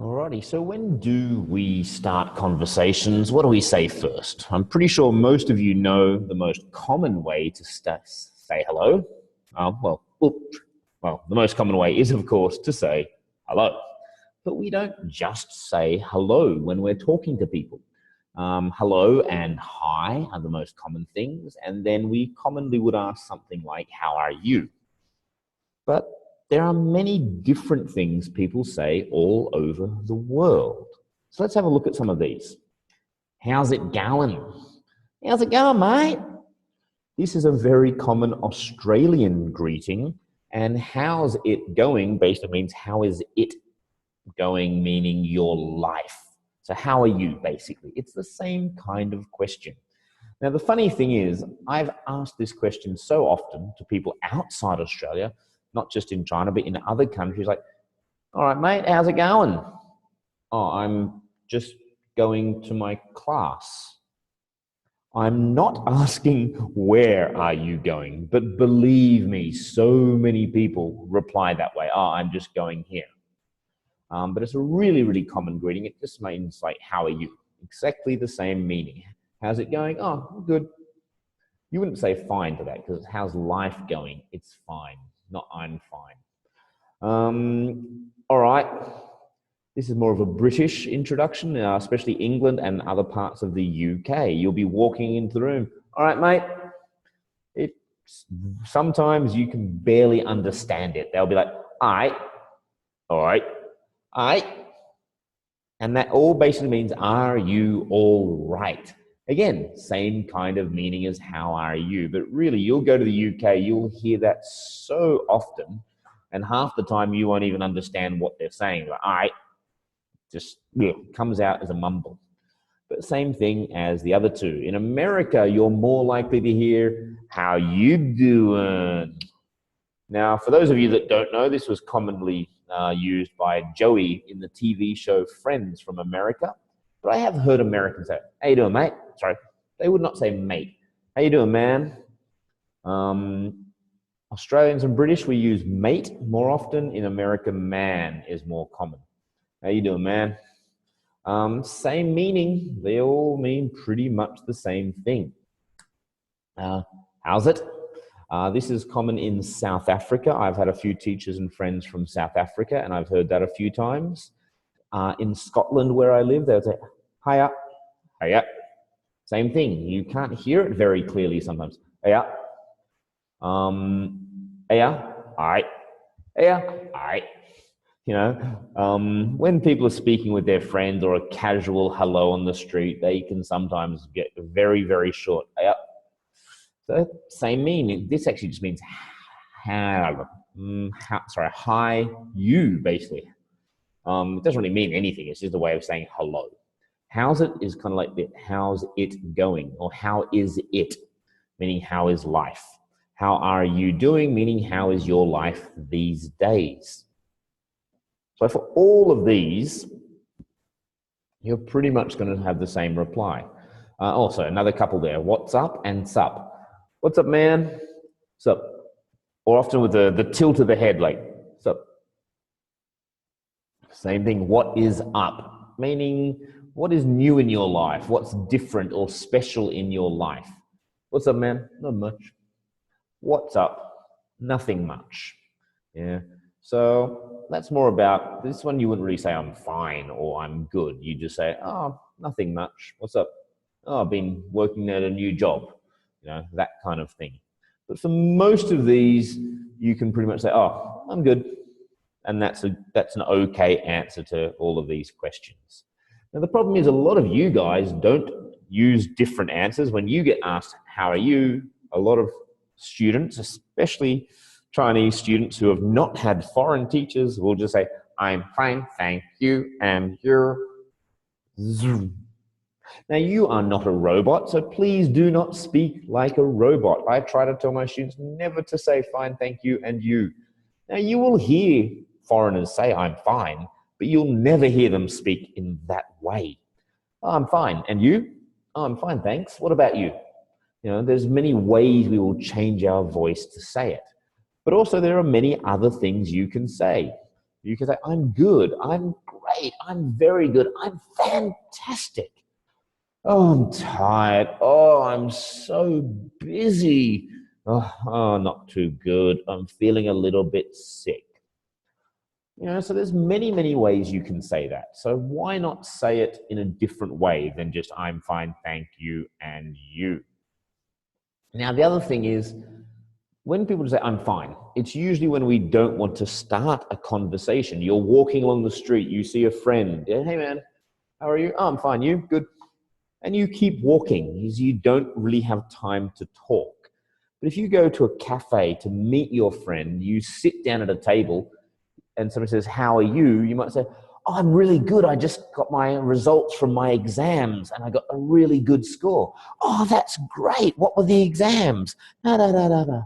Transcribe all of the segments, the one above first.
Alrighty, so when do we start conversations? What do we say first? I'm pretty sure most of you know the most common way to say hello. The most common way is, of course, to say hello. But we don't just say hello when we're talking to people. Hello and hi are the most common things, and then we commonly would ask something like, how are you? But there are many different things people say all over the world. So let's have a look at some of these. How's it going? How's it going, mate? This is a very common Australian greeting. And how's it going basically means how is it going, meaning your life. So how are you, basically? It's the same kind of question. Now, the funny thing is, I've asked this question so often to people outside Australia, not just in China, but in other countries, like, all right, mate, how's it going? Oh, I'm just going to my class. I'm not asking, where are you going? But believe me, so many people reply that way. Oh, I'm just going here. But it's a really, really common greeting. It just means like, how are you? Exactly the same meaning. How's it going? Oh, good. You wouldn't say fine to that because how's life going? It's fine, not I'm fine. All right. This is more of a British introduction, especially England and other parts of the UK. You'll be walking into the room. All right, mate. Sometimes you can barely understand it. They'll be like, all right, all right, all right. And that all basically means, are you all right? Again, same kind of meaning as how are you, but really you'll go to the UK, you'll hear that so often, and half the time you won't even understand what they're saying. Like, all right, just comes out as a mumble. But same thing as the other two. In America, you're more likely to hear, how you doing? Now, for those of you that don't know, this was commonly used by Joey in the TV show Friends from America. But I have heard Americans say, how you doing, mate? Sorry, they would not say mate. How you doing, man? Australians and British, we use mate more often. In America, man is more common. How you doing, man? Same meaning. They all mean pretty much the same thing. How's it? This is common in South Africa. I've had a few teachers and friends from South Africa, and I've heard that a few times. In Scotland, where I live, they'll say, hiya, hiya. Same thing. You can't hear it very clearly sometimes. Hiya. Hiya. All right. Hiya. All right. You know, when people are speaking with their friends or a casual hello on the street, they can sometimes get very, very short. Hiya. So same meaning. This actually just means hi, you, basically. It doesn't really mean anything. It's just a way of saying hello. How's it is kind of like that. How's it going? Or how is it? Meaning how is life? How are you doing? Meaning how is your life these days? So for all of these, you're pretty much going to have the same reply. Also, another couple there. What's up and sup? What's up, man? Sup? Or often with the tilt of the head, like, sup? Same thing, what is up? Meaning, what is new in your life? What's different or special in your life? What's up, man? Not much. What's up? Nothing much. Yeah. So that's more about, this one you wouldn't really say I'm fine or I'm good. You just say, oh, nothing much. What's up? Oh, I've been working at a new job. You know, that kind of thing. But for most of these, you can pretty much say, oh, I'm good. And that's an okay answer to all of these questions. Now, the problem is a lot of you guys don't use different answers. When you get asked, how are you? A lot of students, especially Chinese students who have not had foreign teachers, will just say, I'm fine, thank you, and you're zoom. Now, you are not a robot, so please do not speak like a robot. I try to tell my students never to say fine, thank you, and you. Now, you will hear foreigners say, I'm fine, but you'll never hear them speak in that way. Oh, I'm fine. And you? Oh, I'm fine, thanks. What about you? You know, there's many ways we will change our voice to say it. But also there are many other things you can say. You can say, I'm good, I'm great. great. I'm very good. I'm fantastic. Oh, I'm tired. Oh, I'm so busy. Oh, not too good. I'm feeling a little bit sick. So there's many ways you can say that. So why not say it in a different way than just I'm fine, thank you, and you? Now, the other thing is, when people say I'm fine, it's usually when we don't want to start a conversation. You're walking along the street, you see a friend. Yeah, hey man, how are you? Oh, I'm fine. You? Good. And you keep walking because you don't really have time to talk. But if you go to a cafe to meet your friend, you sit down at a table and somebody says, how are you? You might say, oh, I'm really good. I just got my results from my exams and I got a really good score. Oh, that's great. What were the exams? Da, da, da, da, da.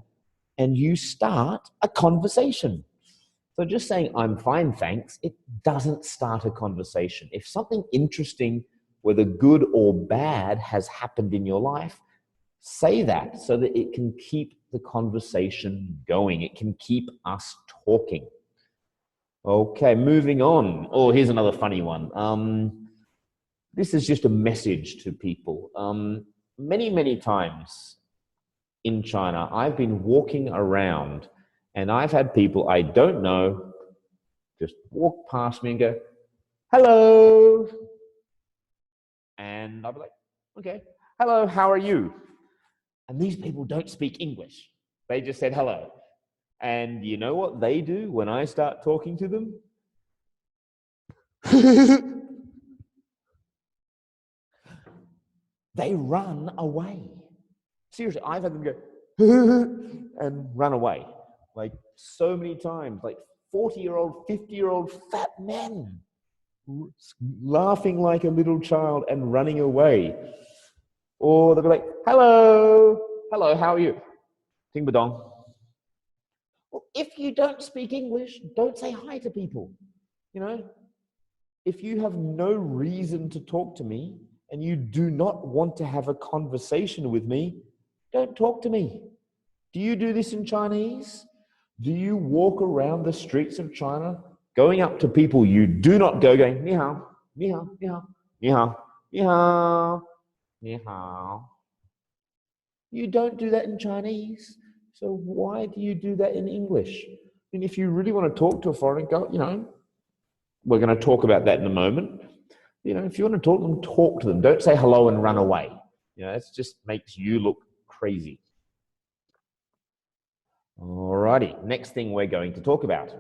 And you start a conversation. So just saying, I'm fine, thanks, it doesn't start a conversation. If something interesting, whether good or bad, has happened in your life, say that so that it can keep the conversation going. It can keep us talking. Okay, moving on. Oh, here's another funny one. This is just a message to people. Many times in China, I've been walking around and I've had people I don't know just walk past me and go, hello. And I'll be like, okay, hello, how are you? And these people don't speak English. They just said hello. And you know what they do when I start talking to them? They run away. Seriously, I've had them go and run away. Like so many times, like 40-year-old, 50-year-old fat men laughing like a little child and running away. Or they'll be like, hello, hello, how are you? Ding ba dong. Well, if you don't speak English, don't say hi to people. If you have no reason to talk to me and you do not want to have a conversation with me, don't talk to me. Do you do this in Chinese? Do you walk around the streets of China going up to people you do not go going, ni hao, ni hao, ni hao, ni hao, ni hao, ni hao? You don't do that in Chinese. So why do you do that in English? And if you really want to talk to a foreigner, go, we're going to talk about that in a moment. If you want to talk to them. Don't say hello and run away. It just makes you look crazy. Alrighty, next thing we're going to talk about.